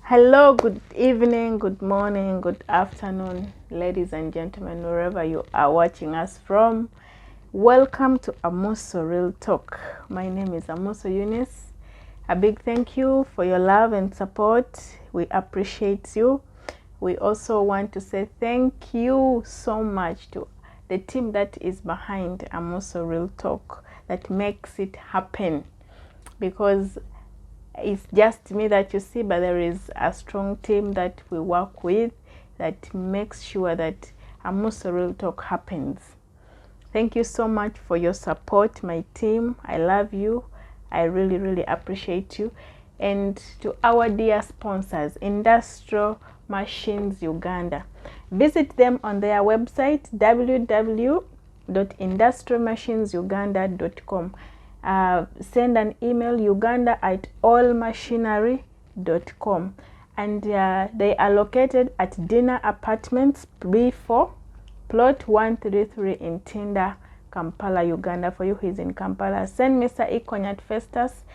Hello, good evening, good morning, good afternoon, ladies and gentlemen, wherever you are watching us from. Welcome to Amuso Real Talk. My name is Amuso Eunice. A big thank you for your love and support. We appreciate you. We also want to say thank you so much to the team that is behind Amuso Real Talk that makes it happen, because it's just me that you see, but there is a strong team that we work with that makes sure that Amuso Real Talk happens. Thank you so much for your support, my team. I love you. I really appreciate you. And to our dear sponsors, Industrial Machines Uganda. Visit them on their website, www.industrialmachinesuganda.com. Send an email, uganda@allmachinery.com. And they are located at Dinner Apartments B4, plot 133 in Tinda, Kampala, Uganda. For you who is in Kampala, send Mr. Ikonyat Festus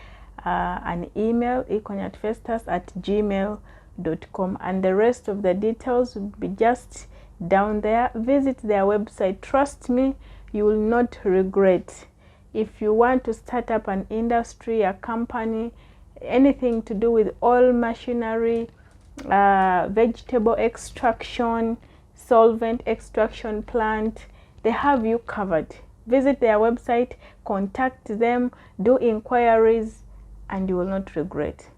an email, ikonyatfestus@gmail.com, and the rest of the details will be just down there. Visit their website. Trust me, you will not regret. If you want to start up an industry, a company, anything to do with all machinery, vegetable extraction, solvent extraction plant, they have you covered. Visit their website, contact them, do inquiries, and you will not regret.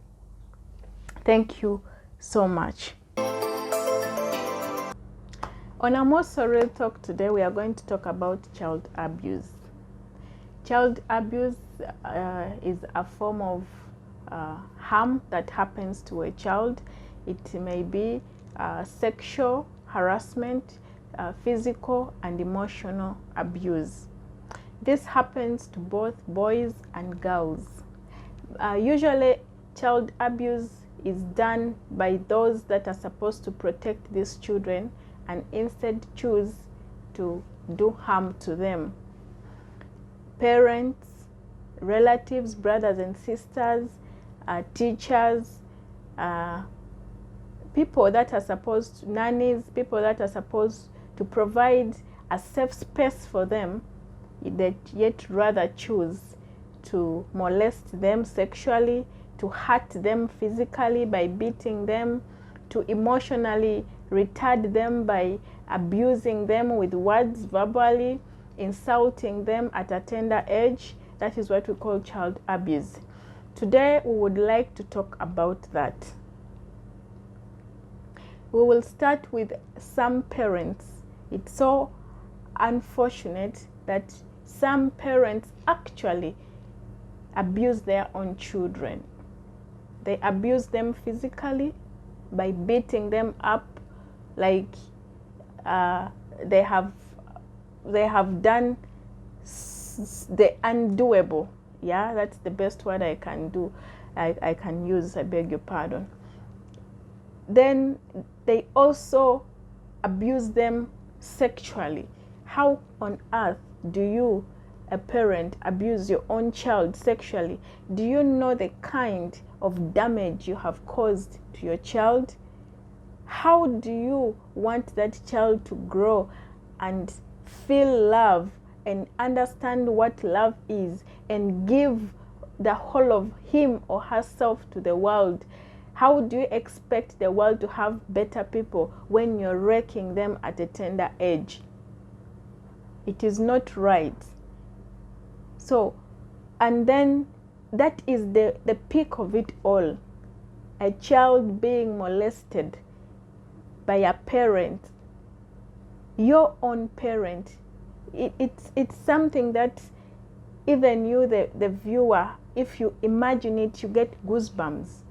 Thank you so much. On Amuso Real Talk today, we are going to talk about child abuse. Child abuse is a form of harm that happens to a child. It may be sexual harassment, physical and emotional abuse. This happens to both boys and girls. Usually, child abuse is done by those that are supposed to protect these children and instead choose to do harm to them. Parents, relatives, brothers and sisters, teachers, people that are supposed to, nannies, people that are supposed to provide a safe space for them, that yet rather choose to molest them sexually, to hurt them physically by beating them, to emotionally retard them by abusing them with words, verbally, insulting them at a tender age. That is what we call child abuse. Today we would like to talk about that. We will start with some parents. It's so unfortunate that some parents actually abuse their own children. They abuse them physically by beating them up, like they have done the undoable. Yeah, that's the best word I can do. I can use, I beg your pardon. Then they also abuse them sexually. How on earth do you, a parent, abuse your own child sexually? Do you know the kind of damage you have caused to your child? How do you want that child to grow and feel love and understand what love is and give the whole of him or herself to the world? How do you expect the world to have better people when you're wrecking them at a tender age? It is not right. So, and then that is the peak of it all. A child being molested by a parent, your own parent. It's something that even you, the viewer, if you imagine it, you get goosebumps.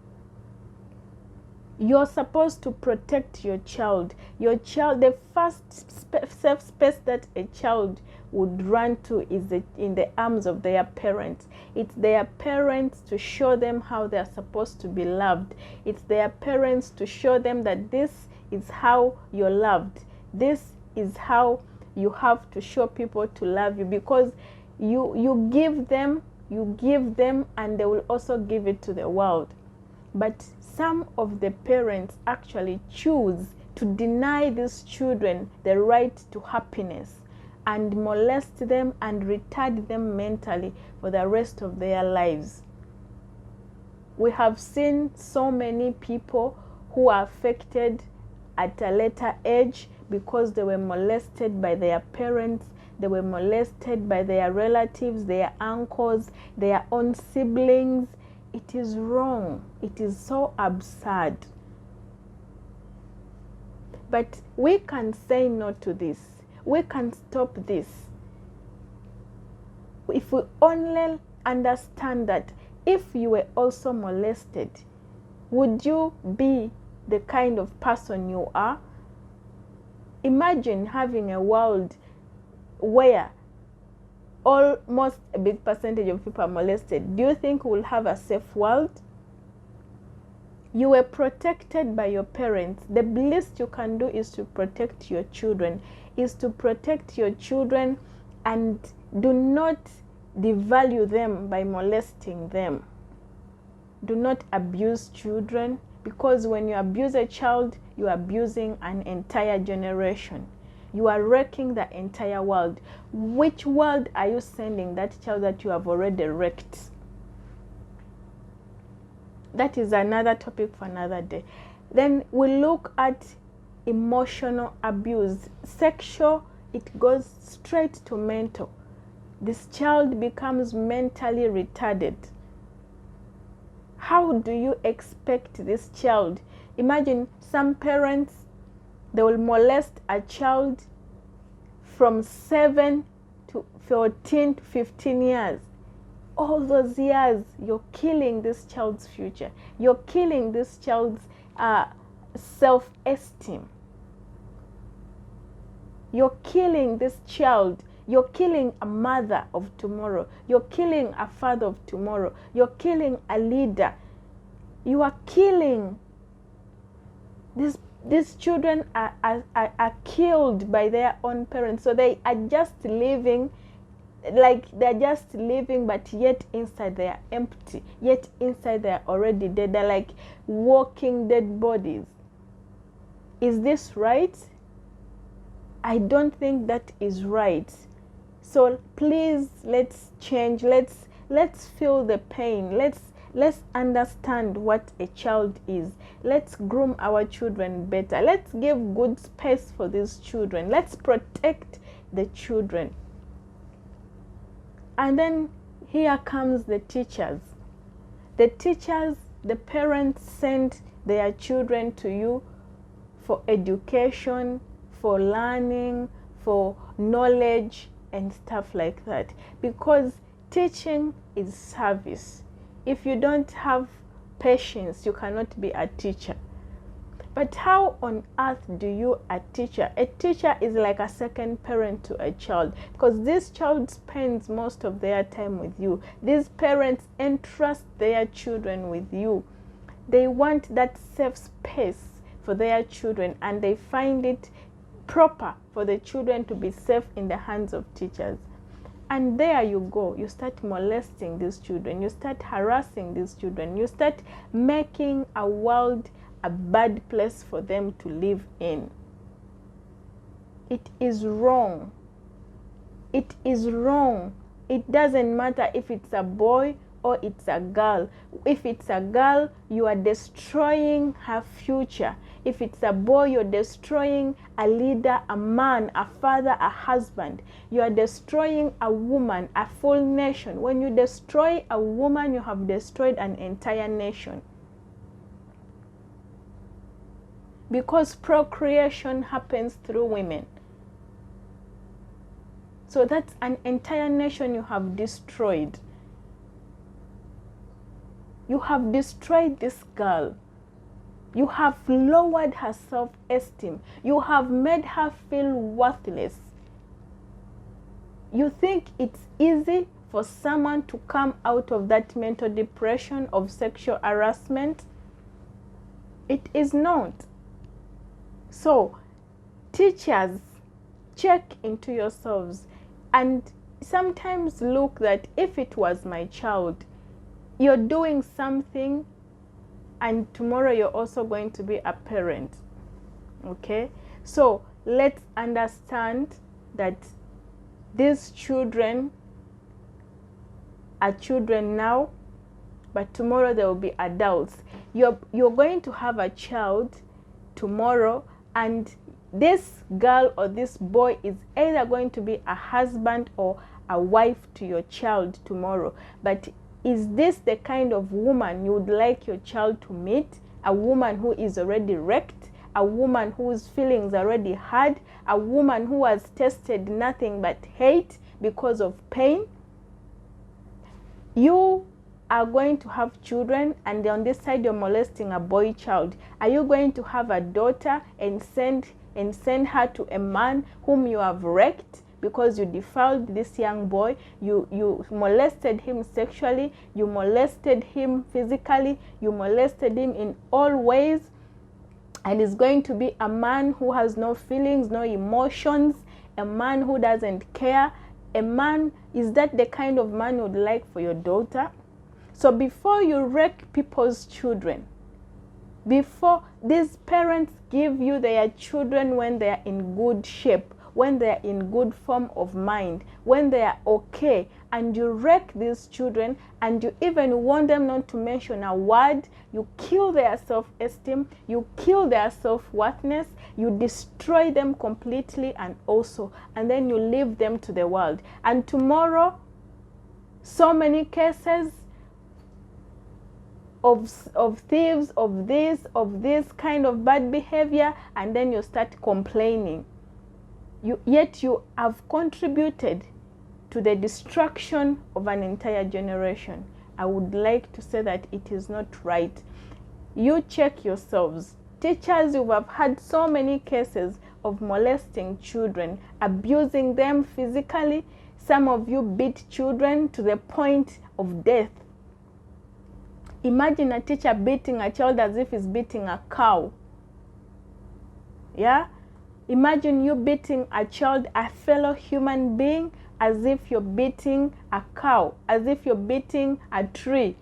You're supposed to protect your child. Your child, the first safe space that a child would run to is in the arms of their parents. It's their parents to show them how they're supposed to be loved. It's their parents to show them that this is how you're loved. This is how you have to show people to love you, because you give them you give them and they will also give it to the world. But some of the parents actually choose to deny these children the right to happiness and molest them and retard them mentally for the rest of their lives. We have seen so many people who are affected at a later age because they were molested by their parents, they were molested by their relatives, their uncles, their own siblings. It is wrong. It is so absurd. But we can say no to this. We can stop this. If we only understand that if you were also molested, would you be the kind of person you are? Imagine having a world where almost a big percentage of people are molested. Do you think we'll have a safe world? You were protected by your parents. The least you can do is to protect your children, and do not devalue them by molesting them. Do not abuse children, because when you abuse a child, you are abusing an entire generation. You are wrecking the entire world. Which world are you sending that child that you have already wrecked? That is another topic for another day. Then we look at emotional abuse. Sexual, it goes straight to mental. This child becomes mentally retarded. How do you expect this child? Imagine some parents, they will molest a child from 7 to 14 to 15 years. All those years, you're killing this child's future. You're killing this child's self-esteem. You're killing this child. You're killing a mother of tomorrow. You're killing a father of tomorrow. You're killing a leader. You are killing. These children are killed by their own parents. So they are just living, like they're just living, but yet inside they are empty. Yet inside they are already dead. They're like walking dead bodies. Is this right? I don't think that is right. So please, let's change. Let's feel the pain. Let's understand what a child is. Let's groom our children better. Let's give good space for these children. Let's protect the children. And then here comes the teachers. The teachers, the parents send their children to you for education, for learning, for knowledge and stuff like that. Because teaching is service. If you don't have patience, you cannot be a teacher. But how on earth do you a teacher? A teacher is like a second parent to a child, because this child spends most of their time with you. These parents entrust their children with you. They want that safe space for their children, and they find it proper for the children to be safe in the hands of teachers. And there you go, you start molesting these children, you start harassing these children, you start making a world a bad place for them to live in. It is wrong. It is wrong. It doesn't matter if it's a boy or it's a girl. If it's a girl, you are destroying her future. If it's a boy, you're destroying a leader, a man, a father, a husband. You are destroying a woman, a full nation. When you destroy a woman, you have destroyed an entire nation. Because procreation happens through women. So that's an entire nation you have destroyed. You have destroyed this girl. You have lowered her self-esteem. You have made her feel worthless. You think it's easy for someone to come out of that mental depression of sexual harassment? It is not. So, teachers, check into yourselves and sometimes look that if it was my child, you're doing something and tomorrow you're also going to be a parent. Okay? So let's understand that these children are children now, but tomorrow they will be adults. You're going to have a child tomorrow, and this girl or this boy is either going to be a husband or a wife to your child tomorrow. But is this the kind of woman you would like your child to meet? A woman who is already wrecked, a woman whose feelings are already hurt, a woman who has tasted nothing but hate because of pain? You are going to have children, and on this side you're molesting a boy child. Are you going to have a daughter and send her to a man whom you have wrecked because you defiled this young boy? You molested him sexually, you molested him physically, you molested him in all ways, and is going to be a man who has no feelings, no emotions, a man who doesn't care. A man, is that the kind of man you would like for your daughter? So before you wreck people's children, before these parents give you their children when they are in good shape, when they are in good form of mind, when they are okay, and you wreck these children and you even want them not to mention a word, you kill their self-esteem, you kill their self-worthiness, you destroy them completely, and then you leave them to the world. And tomorrow, so many cases of thieves, of this kind of bad behavior, and then you start complaining. Yet you have contributed to the destruction of an entire generation. I would like to say that it is not right. You check yourselves. Teachers, you have had so many cases of molesting children, abusing them physically. Some of you beat children to the point of death. Imagine a teacher beating a child as if he's beating a cow. Yeah? Imagine you beating a child, a fellow human being, as if you're beating a cow, as if you're beating a tree.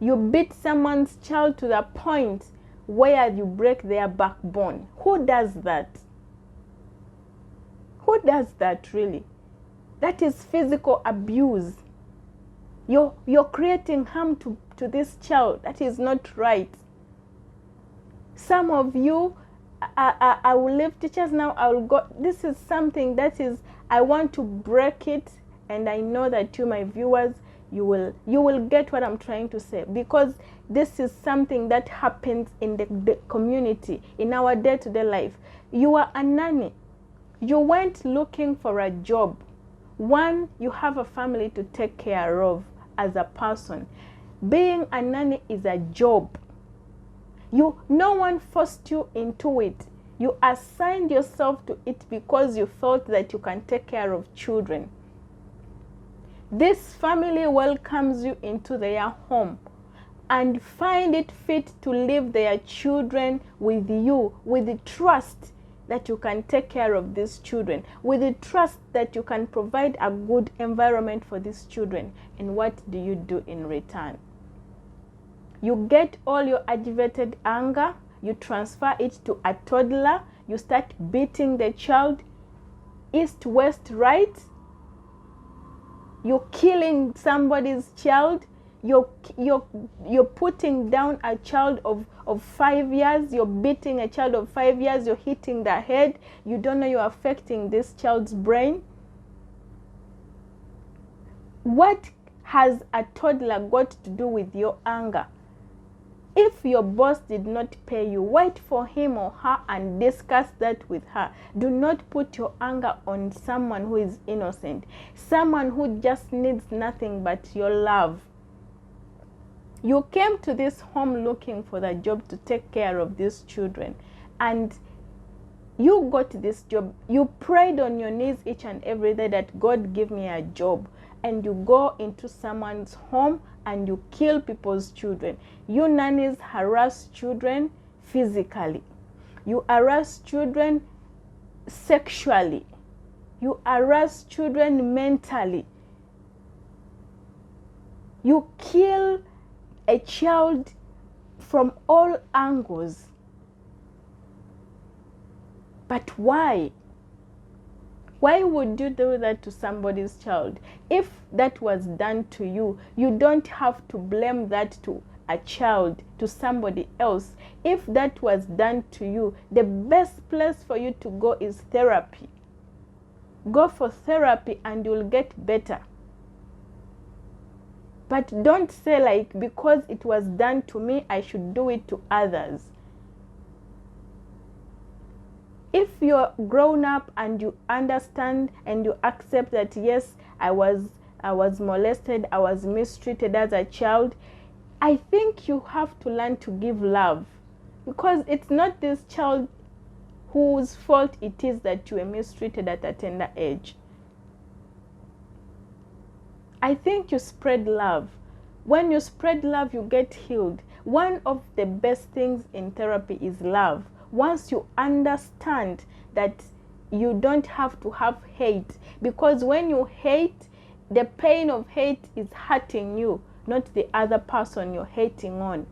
You beat someone's child to the point where you break their backbone. Who does that? Who does that really? That is physical abuse. You're creating harm to this child. That is not right. Some of you, I will leave teachers now. I will go. This is something that is, I want to break it, and I know that you, my viewers, you will get what I'm trying to say, because this is something that happens in the community, in our day-to-day life. You are a nanny. You went looking for a job. One, you have a family to take care of as a person. Being a nanny is a job. No one forced you into it. You assigned yourself to it because you felt that you can take care of children. This family welcomes you into their home and find it fit to leave their children with you, with the trust that you can take care of these children, with the trust that you can provide a good environment for these children. And what do you do in return? You get all your aggravated anger, you transfer it to a toddler, you start beating the child east, west, right. You're killing somebody's child. You're putting down a child of 5 years. You're beating a child of 5 years. You're hitting the head. You don't know you're affecting this child's brain. What has a toddler got to do with your anger? If your boss did not pay you, wait for him or her and discuss that with her. Do not put your anger on someone who is innocent, someone who just needs nothing but your love. You came to this home looking for the job to take care of these children, and you got this job. You prayed on your knees each and every day that God give me a job, and you go into someone's home and you kill people's children. You nannies harass children physically. You harass children sexually. You harass children mentally. You kill a child from all angles. But why? Why would you do that to somebody's child? If that was done to you, you don't have to blame that to a child, to somebody else. If that was done to you, the best place for you to go is therapy. Go for therapy and you'll get better. But don't say like, because it was done to me, I should do it to others. If you're grown up and you understand and you accept that, yes, I was molested, I was mistreated as a child, I think you have to learn to give love. Because it's not this child whose fault it is that you were mistreated at a tender age. I think you spread love. When you spread love, you get healed. One of the best things in therapy is love. Once you understand that you don't have to have hate, because when you hate, the pain of hate is hurting you, not the other person you're hating on.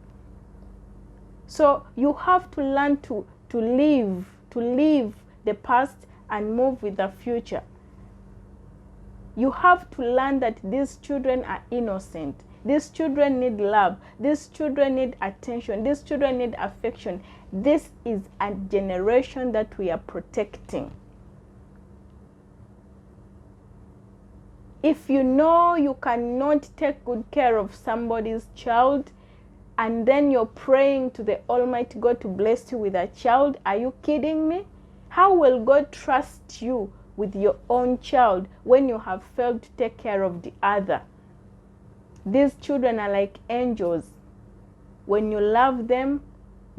So you have to learn to leave the past and move with the future. You have to learn that these children are innocent. These children need love. These children need attention. These children need affection. This is a generation that we are protecting. If you know you cannot take good care of somebody's child, and then you're praying to the Almighty God to bless you with a child, are you kidding me? How will God trust you with your own child when you have failed to take care of the other? These children are like angels. When you love them,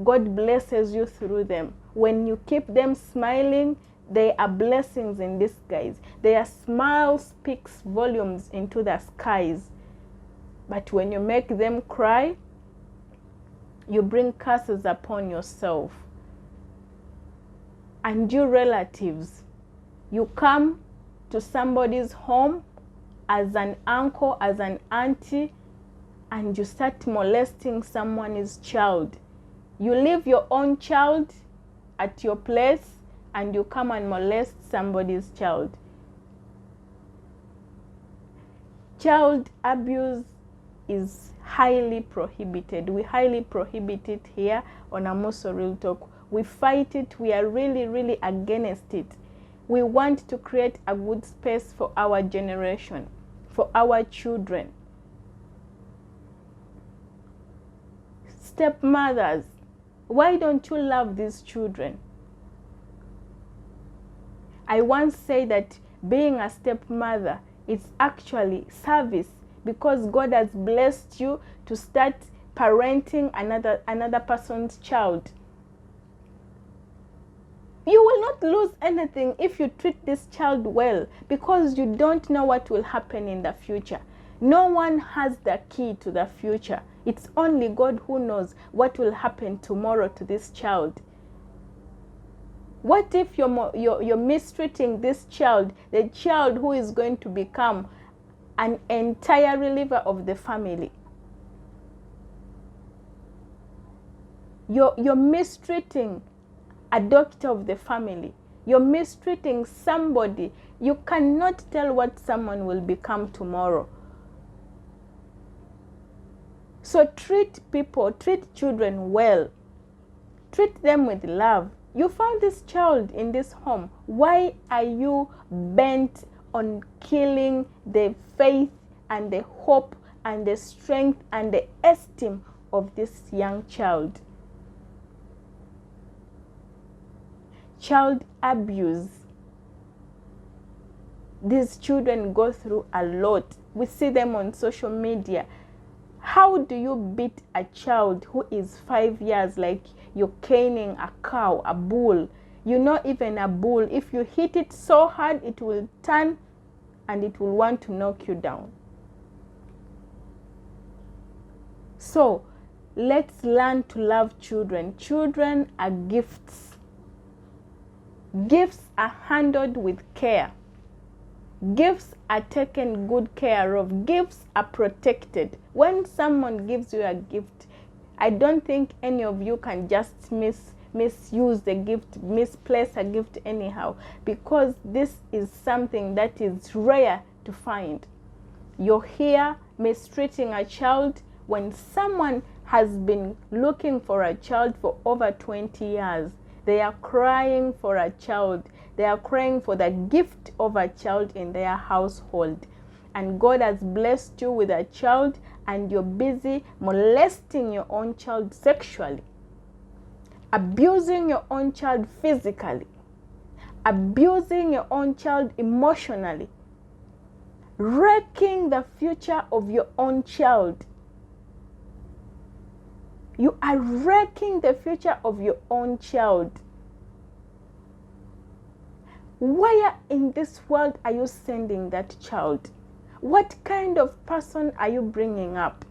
God blesses you through them. When you keep them smiling, they are blessings in disguise. Their smile speaks volumes into the skies. But when you make them cry, you bring curses upon yourself. And you relatives, you come to somebody's home as an uncle, as an auntie, and you start molesting someone's child. You leave your own child at your place and you come and molest somebody's child. Child abuse is highly prohibited. We highly prohibit it here on Amuso Real Talk. We fight it. We are really against it. We want to create a good space for our generation, for our children. Stepmothers, why don't you love these children? I once said that being a stepmother is actually service, because God has blessed you to start parenting another person's child. You will not lose anything if you treat this child well, because you don't know what will happen in the future. No one has the key to the future. It's only God who knows what will happen tomorrow to this child. What if you're mistreating this child, the child who is going to become an entire reliever of the family? You're mistreating a doctor of the family. You're mistreating somebody. You cannot tell what someone will become tomorrow. So treat people, treat children well. Treat them with love. You found this child in this home. Why are you bent on killing the faith and the hope and the strength and the esteem of this young child? Child abuse. These children go through a lot. We see them on social media. How do you beat a child who is 5 years like you're caning a cow, a bull? You know, even a bull, if you hit it so hard, it will turn and it will want to knock you down. So let's learn to love children. Children are gifts. Gifts are handled with care. Gifts are taken good care of. Gifts are protected. When someone gives you a gift, I don't think any of you can just misuse the gift, misplace a gift anyhow, because this is something that is rare to find. You're here mistreating a child when someone has been looking for a child for over 20 years. They are crying for a child. They are crying for the gift of a child in their household. And God has blessed you with a child, and you're busy molesting your own child sexually, abusing your own child physically, abusing your own child emotionally, wrecking the future of your own child. You are wrecking the future of your own child. Where in this world are you sending that child? What kind of person are you bringing up?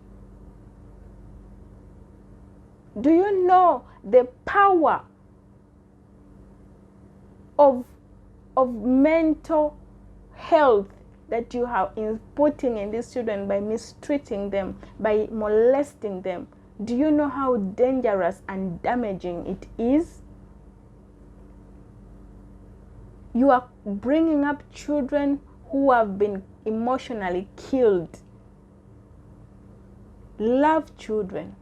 Do you know the power of mental health that you have in putting in these children by mistreating them, by molesting them? Do you know how dangerous and damaging it is? You are bringing up children who have been emotionally killed. Love children.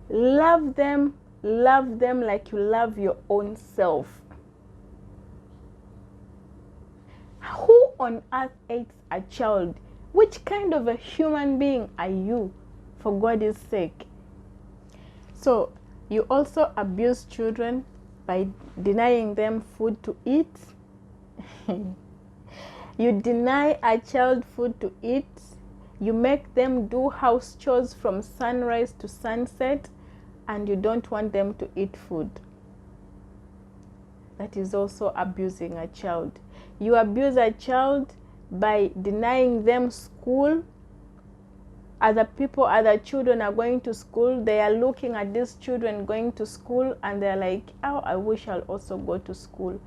Love them like you love your own self. Who on earth hates a child? Which kind of a human being are you, for God's sake? So you also abuse children by denying them food to eat. You deny a child food to eat. You make them do house chores from sunrise to sunset, and you don't want them to eat food. That is also abusing a child. You abuse a child by denying them school. Other children are going to school. They are looking at these children going to school, and they're like, oh, I wish I'll also go to school.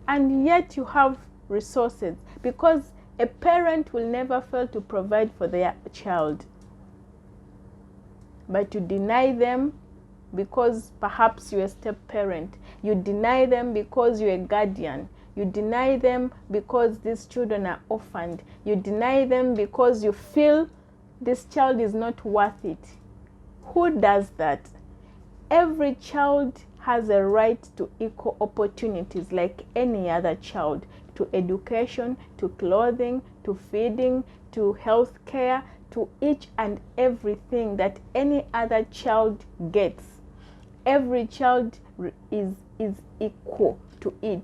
And yet you have resources, because a parent will never fail to provide for their child. But you deny them because perhaps you're a step parent. You deny them because you're a guardian. You deny them because these children are orphaned. You deny them because you feel this child is not worth it. Who does that? Every child has a right to equal opportunities like any other child, to education, to clothing, to feeding, to health care, to each and everything that any other child gets. Every child is equal to it,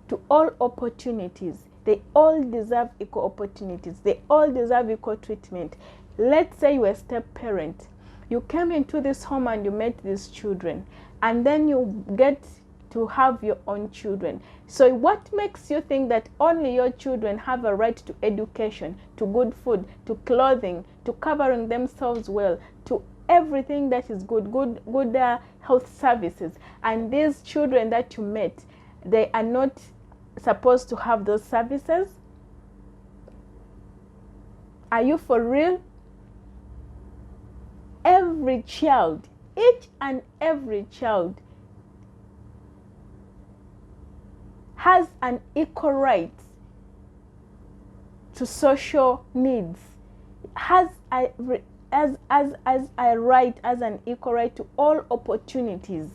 to all opportunities. They all deserve equal opportunities. They all deserve equal treatment. Let's say you're a step parent. You came into this home and you met these children, and then you get to have your own children. So what makes you think that only your children have a right to education, to good food, to clothing, to covering themselves well, to everything that is good health services, and these children that you met, they are not supposed to have those services? Are you for real? Every child, each and every child, has an equal right to social needs, has an equal right to all opportunities,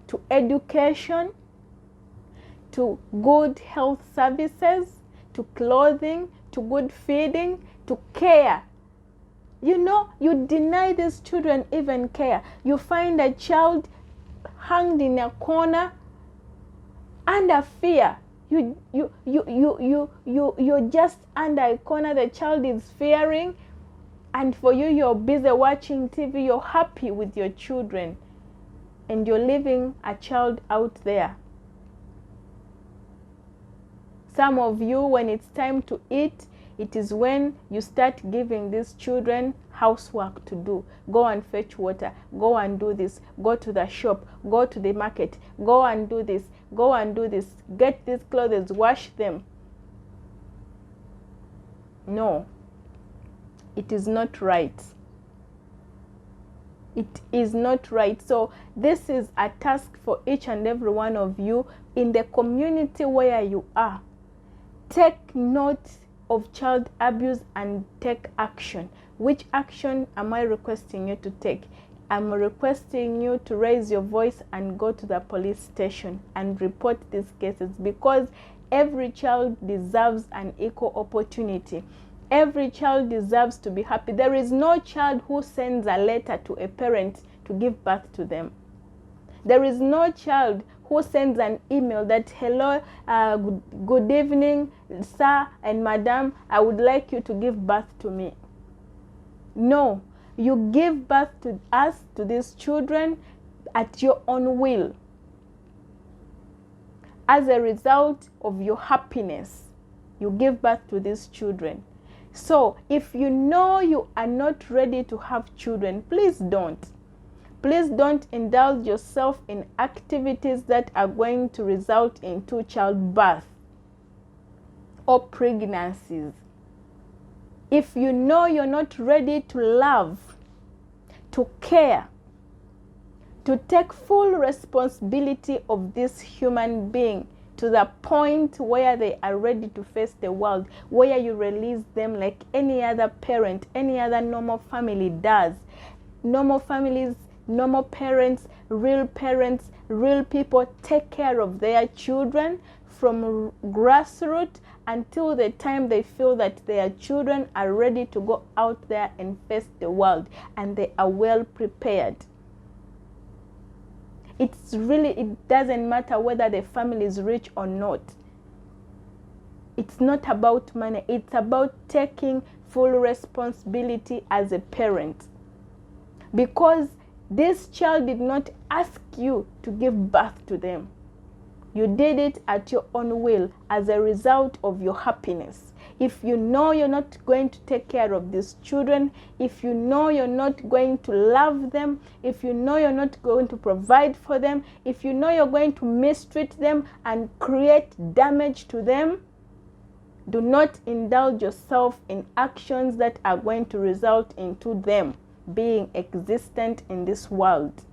to education, to good health services, to clothing, to good feeding, to care. You know, you deny these children even care. You find a child hanged in a corner under fear. You're just under a corner. The child is fearing, and for you, you're busy watching TV. You're happy with your children, and you're leaving a child out there. Some of you, when it's time to eat, it is when you start giving these children housework to do. Go and fetch water. Go and do this. Go to the shop. Go to the market. Go and do this. Go and do this. Get these clothes. Wash them. No, it is not right. It is not right. So this is a task for each and every one of you in the community where you are. Take note of child abuse and take action. Which action am I requesting you to take? I'm requesting you to raise your voice and go to the police station and report these cases, because every child deserves an equal opportunity. Every child deserves to be happy. There is no child who sends a letter to a parent to give birth to them. There is no child who sends an email that, hello, good evening, sir and madam, I would like you to give birth to me. No, you give birth to us, to these children, at your own will, as a result of your happiness. You give birth to these children. So if you know you are not ready to have children, please don't. Please don't indulge yourself in activities that are going to result into childbirth or pregnancies. If you know you're not ready to love, to care, to take full responsibility of this human being to the point where they are ready to face the world, where you release them like any other parent, any other normal family does. Normal families, normal parents, real people take care of their children from grassroots until the time they feel that their children are ready to go out there and face the world, and they are well prepared. It doesn't matter whether the family is rich or not. It's not about money. It's about taking full responsibility as a parent. Because this child did not ask you to give birth to them. You did it at your own will as a result of your happiness. If you know you're not going to take care of these children, if you know you're not going to love them, if you know you're not going to provide for them, if you know you're going to mistreat them and create damage to them, do not indulge yourself in actions that are going to result into them being existent in this world.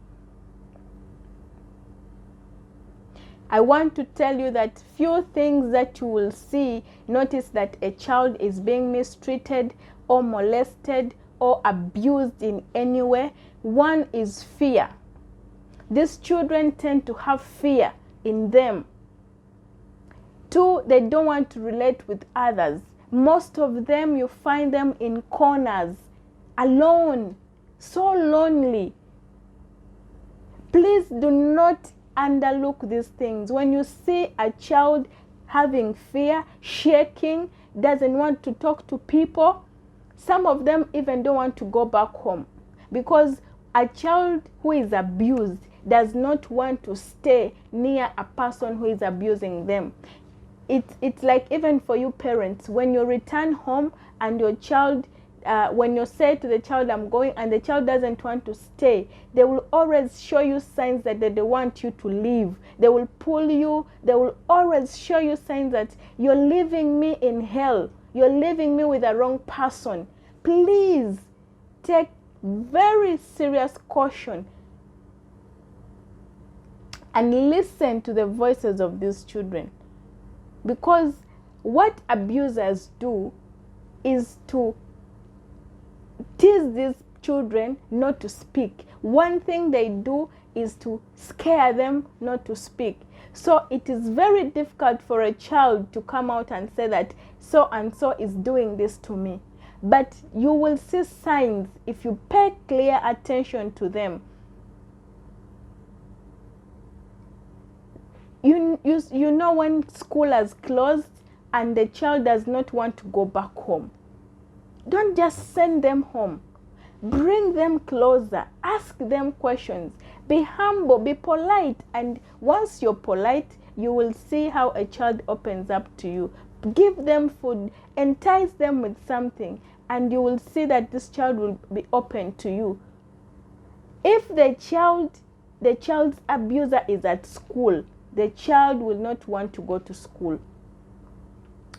I want to tell you that few things that you will see, notice that a child is being mistreated or molested or abused in any way. One is fear. These children tend to have fear in them. Two, they don't want to relate with others. Most of them, you find them in corners, alone, so lonely. Please do not underlook these things. When you see a child having fear, shaking, doesn't want to talk to people, some of them even don't want to go back home, because a child who is abused does not want to stay near a person who is abusing them. It's like, even for you parents, when you return home and your child, when you say to the child, I'm going, and the child doesn't want to stay, they will always show you signs that they want you to leave. They will pull you. They will always show you signs that you're leaving me in hell. You're leaving me with the wrong person. Please take very serious caution and listen to the voices of these children. Because what abusers do is to tease these children not to speak. One thing they do is to scare them not to speak. So it is very difficult for a child to come out and say that so and so is doing this to me. But you will see signs if you pay clear attention to them. You know when school has closed and the child does not want to go back home. Don't just send them home. Bring them closer. Ask them questions. Be humble. Be polite. And once you're polite, you will see how a child opens up to you. Give them food. Entice them with something. And you will see that this child will be open to you. If the child's abuser is at school, the child will not want to go to school.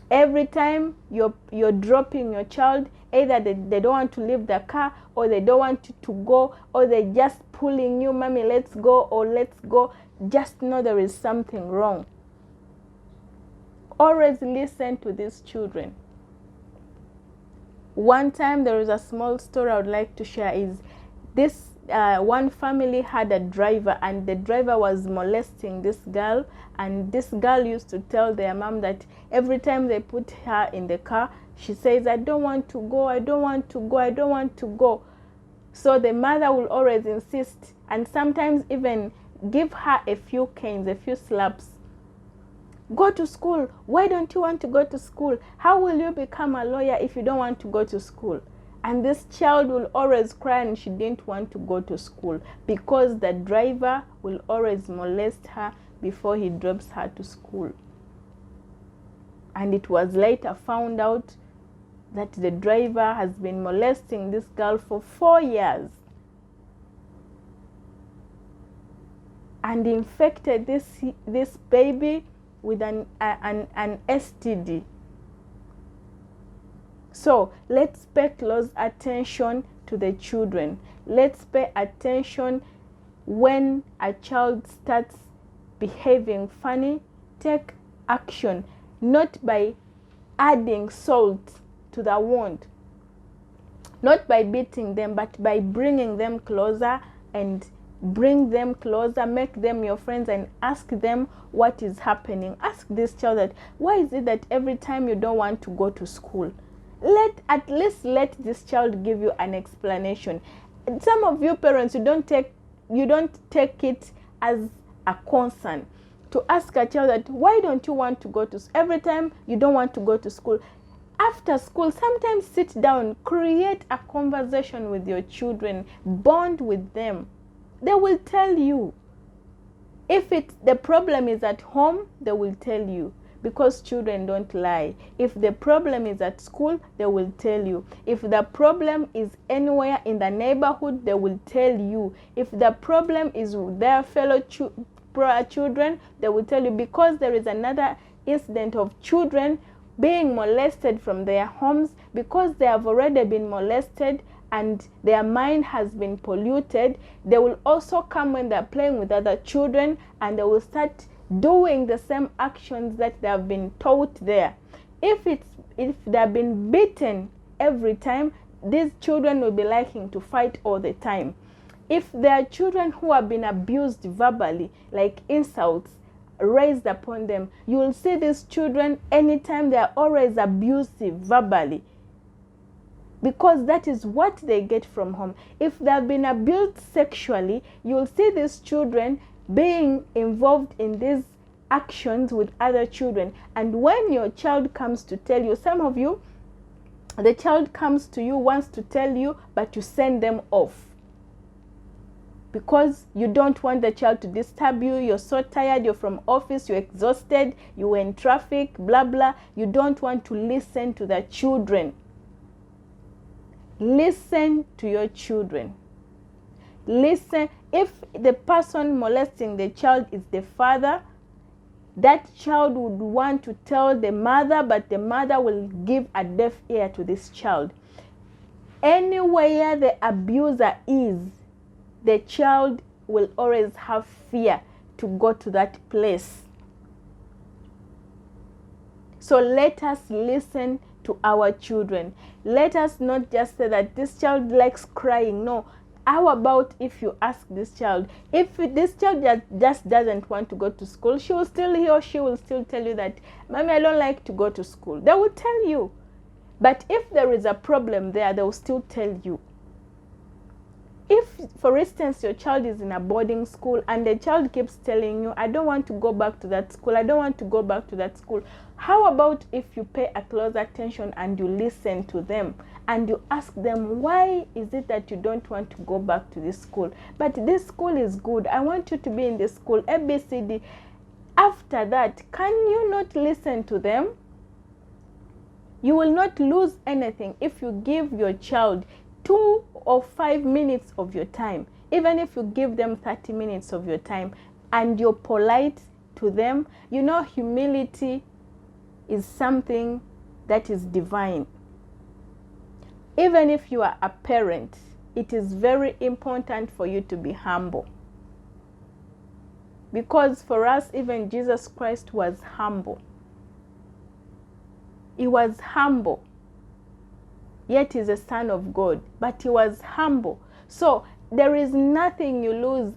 Every time you're dropping your child, either they don't want to leave the car, or they don't want you to go, or they're just pulling you, mommy, let's go, or let's go. Just know there is something wrong. Always listen to these children. One time, there is a small story I would like to share. Is this one family had a driver, and the driver was molesting this girl, and this girl used to tell their mom that every time they put her in the car, she says, I don't want to go, I don't want to go, I don't want to go. So the mother will always insist, and sometimes even give her a few canes, a few slaps. Go to school. Why don't you want to go to school? How will you become a lawyer if you don't want to go to school? And this child will always cry, and she didn't want to go to school because the driver will always molest her before he drops her to school. And it was later found out that the driver has been molesting this girl for 4 years and infected this baby with an STD. So let's pay close attention to the children. Let's pay attention when a child starts behaving funny. Take action, not by adding salt to the wound, not by beating them, but by bringing them closer, and bring them closer, make them your friends, and ask them what is happening. Ask this child that, why is it that every time you don't want to go to school? At least let this child give you an explanation. Some of you parents, you don't take it as a concern to ask a child that, why don't you want to go to school? Every time you don't want to go to school. After school, sometimes sit down, create a conversation with your children, bond with them. They will tell you. If the problem is at home, they will tell you, because children don't lie. If the problem is at school, they will tell you. If the problem is anywhere in the neighborhood, they will tell you. If the problem is with their fellow children, they will tell you, because there is another incident of children being molested from their homes because they have already been molested and their mind has been polluted. They will also come when they're playing with other children, and they will start doing the same actions that they have been taught there. If they've been beaten every time, these children will be liking to fight all the time. If there are children who have been abused verbally, like insults raised upon them, you will see these children anytime they are always abusive verbally, because that is what they get from home. If they have been abused sexually, you will see these children being involved in these actions with other children. And when your child comes to tell you, some of you, the child comes to you, wants to tell you, but you send them off because you don't want the child to disturb you. You're so tired, you're from office, you're exhausted, you were in traffic, blah blah. You don't want to listen to the children. Listen to your children. Listen. If the person molesting the child is the father, that child would want to tell the mother, but the mother will give a deaf ear to this child. Anywhere the abuser is, the child will always have fear to go to that place. So let us listen to our children. Let us not just say that this child likes crying. No. How about if you ask this child, if this child just doesn't want to go to school, he or she will still tell you that, Mommy, I don't like to go to school. They will tell you. But if there is a problem there, they will still tell you. If, for instance, your child is in a boarding school and the child keeps telling you, I don't want to go back to that school, I don't want to go back to that school, how about if you pay a close attention and you listen to them and you ask them, why is it that you don't want to go back to this school? But this school is good. I want you to be in this school, ABCD. After that, can you not listen to them? You will not lose anything if you give your child 2 or 5 minutes of your time. Even if you give them 30 minutes of your time and you're polite to them, you know, humility is something that is divine. Even if you are a parent, it is very important for you to be humble. Because for us, even Jesus Christ was humble. He was humble. Yet he's a son of God, but he was humble. So there is nothing you lose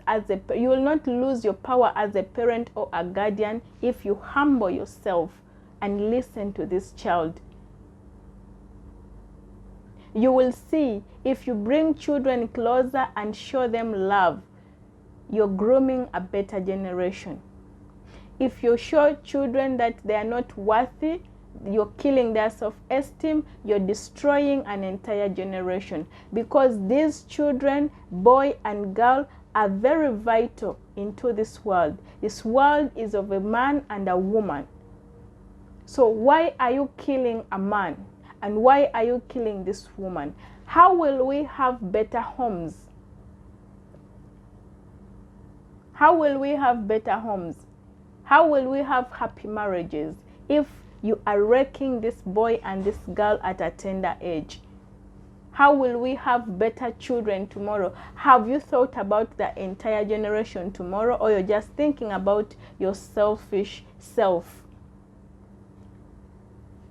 you will not lose your power as a parent or a guardian if you humble yourself and listen to this child. You will see, if you bring children closer and show them love, you're grooming a better generation. If you show children that they are not worthy, you're killing their self-esteem, you're destroying an entire generation. Because these children, boy and girl, are very vital into this world. This world is of a man and a woman. So why are you killing a man? And why are you killing this woman? How will we have better homes? How will we have better homes? How will we have happy marriages if you are wrecking this boy and this girl at a tender age? How will we have better children tomorrow? Have you thought about the entire generation tomorrow, or you're just thinking about your selfish self?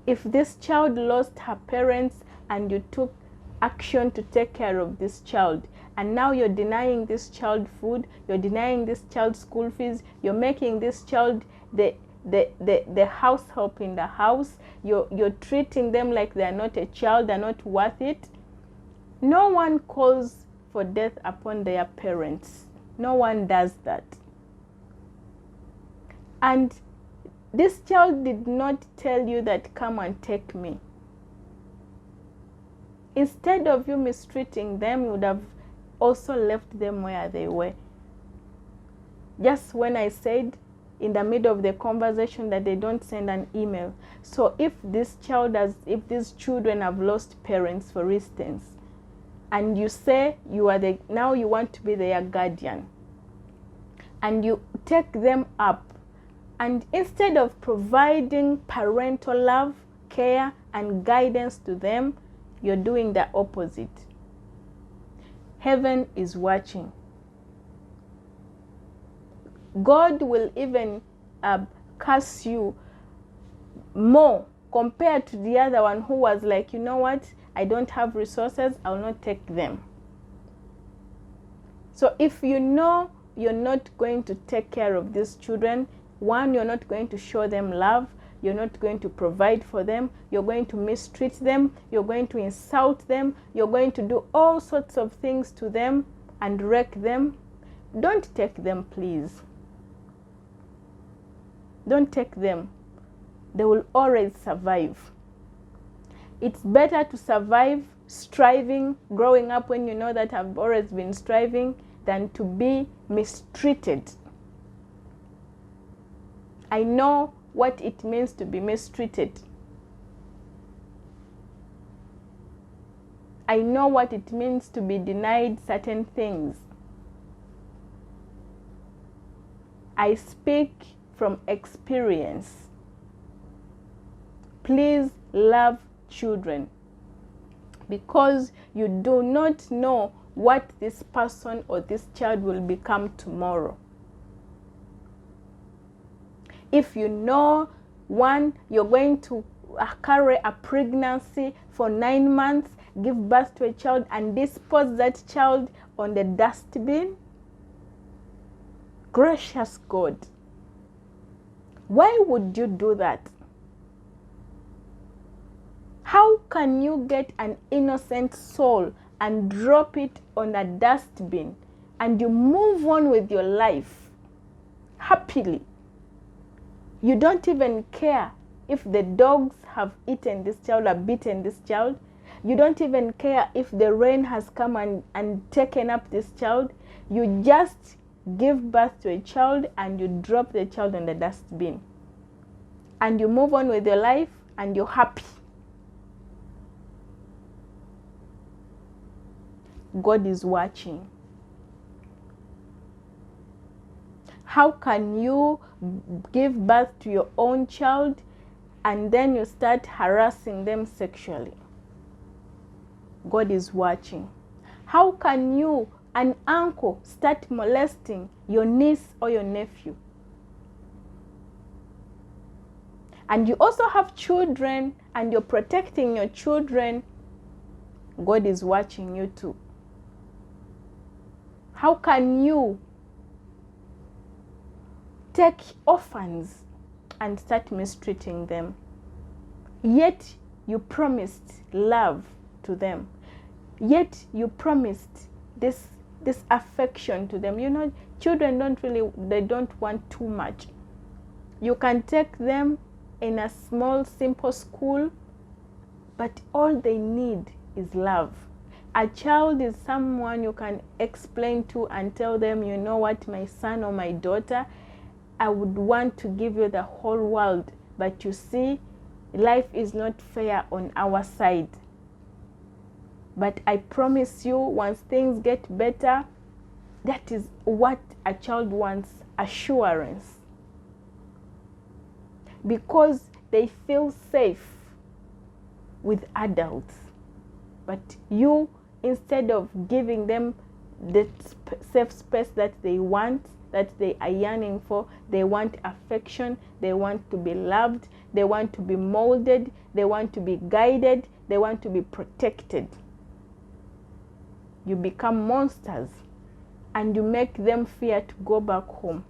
If this child lost her parents and you took action to take care of this child, and now you're denying this child food, you're denying this child school fees, you're making this child the house help in the house, you're treating them like they're not a child, they're not worth it. No one calls for death upon their parents. No one does that. And this child did not tell you that, come and take me. Instead of you mistreating them, you would have also left them where they were. Just when I said in the middle of the conversation that they don't send an email. So if these children have lost parents, for instance, and you say now you want to be their guardian, and you take them up, and instead of providing parental love, care, and guidance to them, you're doing the opposite. Heaven is watching. God will even curse you more compared to the other one who was like, you know what, I don't have resources, I'll not take them. So if you know you're not going to take care of these children, one, you're not going to show them love, you're not going to provide for them, you're going to mistreat them, you're going to insult them, you're going to do all sorts of things to them and wreck them, don't take them, please. Don't take them. They will always survive. It's better to survive striving, growing up when you know that I've always been striving, than to be mistreated. I know what it means to be mistreated. I know what it means to be denied certain things. I speak from experience. Please love children, because you do not know what this person or this child will become tomorrow. If you know, one, you're going to carry a pregnancy for 9 months, give birth to a child, and dispose that child on the dustbin, gracious God, why would you do that? How can you get an innocent soul and drop it on a dustbin and you move on with your life happily? You don't even care if the dogs have eaten this child or beaten this child. You don't even care if the rain has come and taken up this child. You just give birth to a child and you drop the child in the dustbin. And you move on with your life and you're happy. God is watching. How can you give birth to your own child, and then you start harassing them sexually. God is watching. How can you, an uncle, start molesting your niece or your nephew? And you also have children and you're protecting your children. God is watching you too. How can you take orphans and start mistreating them? Yet you promised love to them. Yet you promised this affection to them. You know, children they don't want too much. You can take them in a small, simple school, but all they need is love. A child is someone you can explain to and tell them, you know what, my son or my daughter, I would want to give you the whole world, but you see, life is not fair on our side. But I promise you, once things get better, that is what a child wants, assurance. Because they feel safe with adults. But you, instead of giving them the safe space that they want, that they are yearning for, they want affection, they want to be loved, they want to be molded, they want to be guided, they want to be protected. You become monsters and you make them fear to go back home.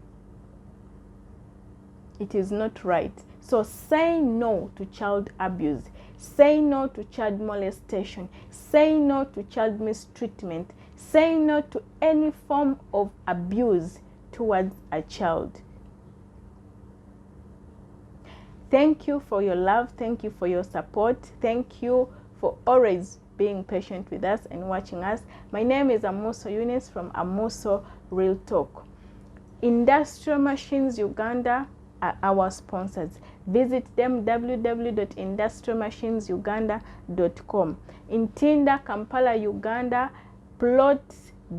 It is not right. So say no to child abuse. Say no to child molestation. Say no to child mistreatment. Say no to any form of abuse towards a child. Thank you for your love. Thank you for your support. Thank you for always being patient with us and watching us. My name is Amuso Eunice from Amuso Real Talk. Industrial Machines Uganda are our sponsors. Visit them, www.industrialmachinesuganda.com. In Tinda, Kampala, Uganda, plot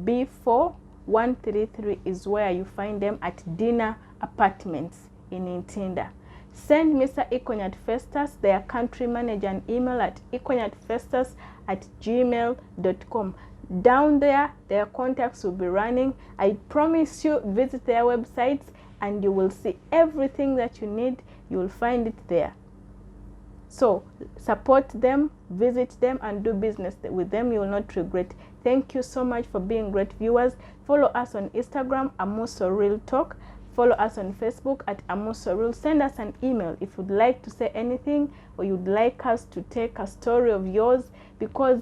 B4 133 is where you find them at Dinner Apartments in Ntinda. Send Mr. Ikonyat Festus, their country manager, an email at ikonyatfestus@gmail.com. Down there, their contacts will be running. I promise you, visit their websites and you will see everything that you need. You will find it there. So support them, visit them, and do business with them. You will not regret. Thank you so much for being great viewers. Follow us on Instagram, Amuso Real Talk. Follow us on Facebook at Amuso Real. Send us an email if you'd like to say anything or you'd like us to take a story of yours, because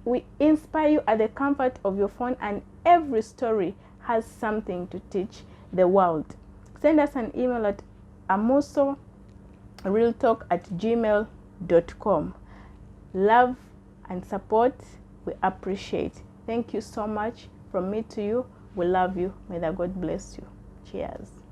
we inspire you at the comfort of your phone, and every story has something to teach the world. Send us an email at amusorealtalk@gmail.com. Love and support, we appreciate. Thank you so much. From me to you, we love you. May the God bless you. Cheers.